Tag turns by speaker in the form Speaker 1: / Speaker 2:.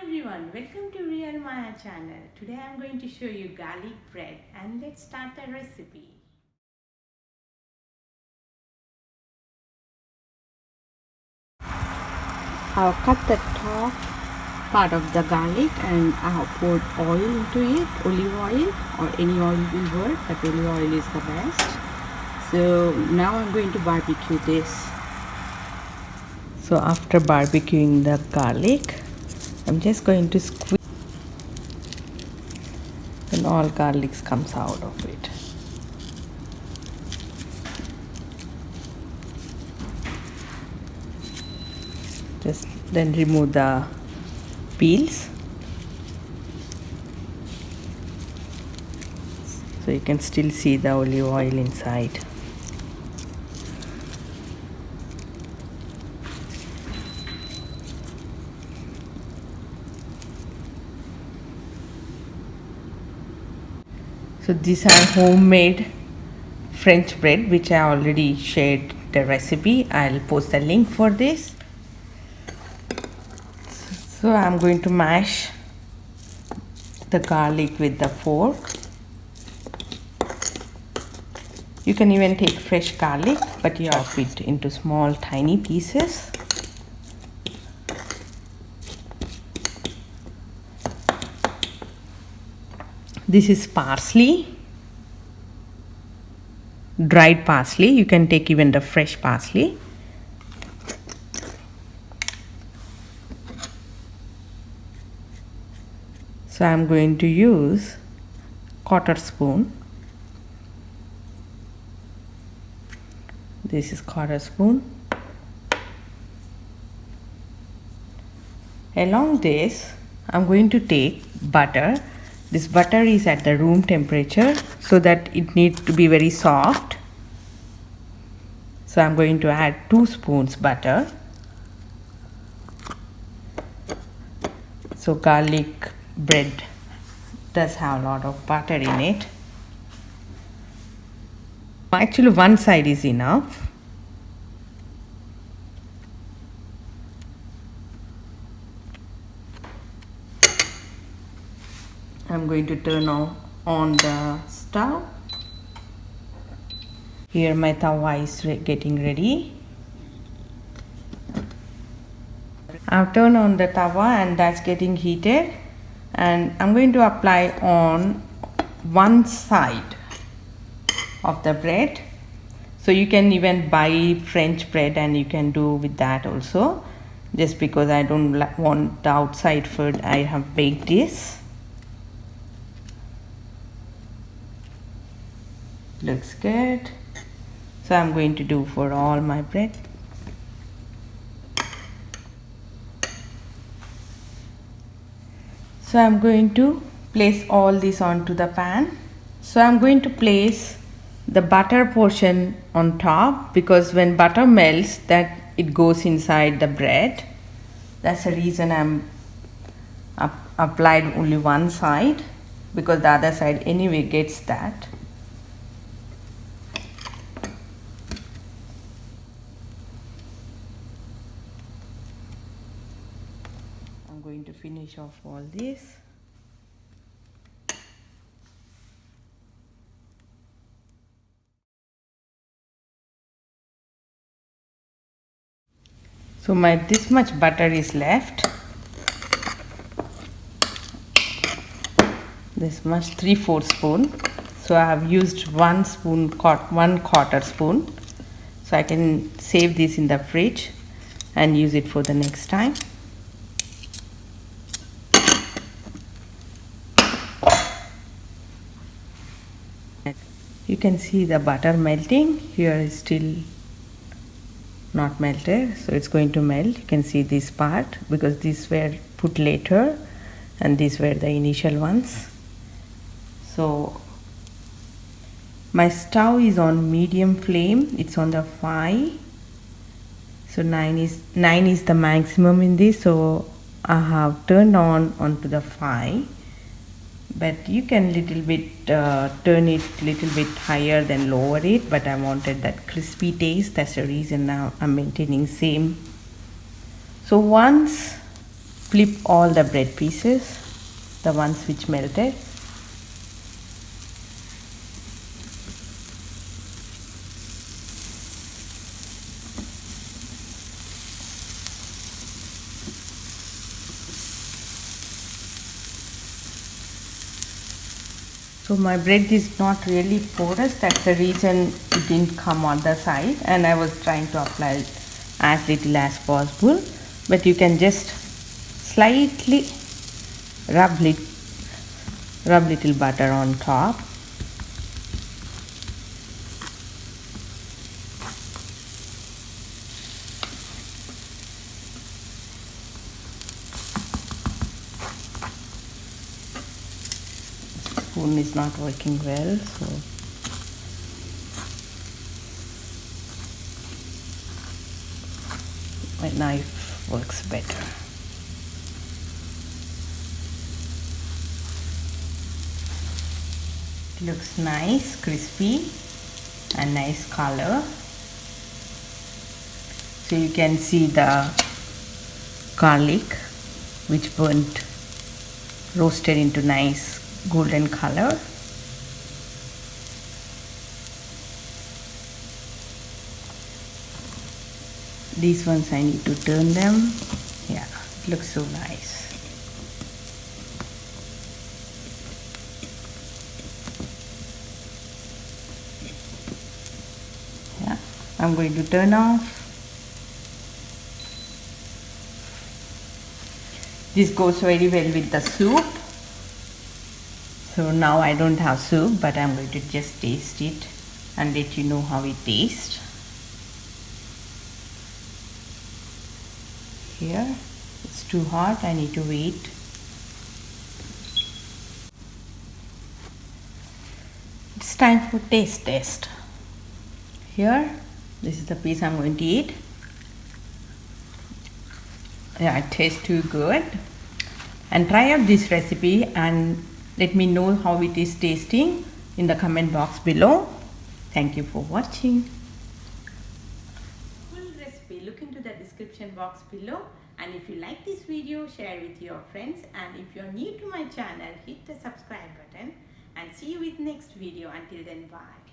Speaker 1: everyone, welcome to Real Maya channel. Today I am going to show you garlic bread and let's start the recipe. I've cut the top part of the garlic and I have poured oil into it, olive oil or any oil will work, but olive oil is the best. So now I'm going to barbecue this. So after barbecuing the garlic, I'm just going to squeeze and all garlic comes out of it. Just then remove the peels so you can still see the olive oil inside. So these are homemade French bread which I already shared the recipe. I'll post the link for this. So I'm going to mash the garlic with the fork. You can even take fresh garlic, but you chop it into small tiny pieces. This is parsley, dried parsley. You can take even the fresh parsley. So I'm going to use quarter spoon. This is quarter spoon. Along this, I'm going to take butter. This butter is at the room temperature so that it needs to be very soft. So I'm going to add 2 spoons butter. So garlic bread does have a lot of butter in it. Actually, one side is enough. I'm going to turn on the stove. Here my tawa is getting ready. I've turned on the tawa and that's getting heated, and I'm going to apply on one side of the bread. So you can even buy French bread and you can do with that also. Just because I don't want the outside food, I have baked this. Looks good. So I'm going to do for all my bread. So I'm going to place all this onto the pan. So I'm going to place the butter portion on top, because when butter melts, that it goes inside the bread. That's the reason I'm applied only one side, because the other side anyway gets that. I'm going to finish off all this. So this much butter is left. This much, 3/4 spoon. So I have used 1 spoon, 1/4 spoon. So I can save this in the fridge and use it for the next time. You can see the butter melting. Here is still not melted, so it's going to melt. You can see this part because these were put later and these were the initial ones. So my stove is on medium flame. It's on the 5. So 9 is the maximum in this. So I have turned onto the 5. But you can little bit turn it little bit higher than lower it, but I wanted that crispy taste. That's the reason now I'm maintaining same. So once flip all the bread pieces, the ones which melted. So my bread is not really porous, that's the reason it didn't come on the side, and I was trying to apply as little as possible, but you can just slightly rub little butter on top. Spoon is not working well, so my knife works better. It looks nice, crispy and nice color. So you can see the garlic which burnt, roasted into nice golden color. These ones I need to turn them. Yeah, it looks so nice. Yeah, I'm going to turn off. This goes very well with the soup. So now I don't have soup, but I'm going to just taste it and let you know how it tastes. Here, it's too hot, I need to wait. It's time for taste test. Here, this is the piece I'm going to eat. Yeah, it tastes too good. And try out this recipe and let me know how it is tasting in the comment box below. Thank you for watching. Full recipe, look into the description box below. And if you like this video, share with your friends. And if you're new to my channel, hit the subscribe button. And see you with next video. Until then, bye.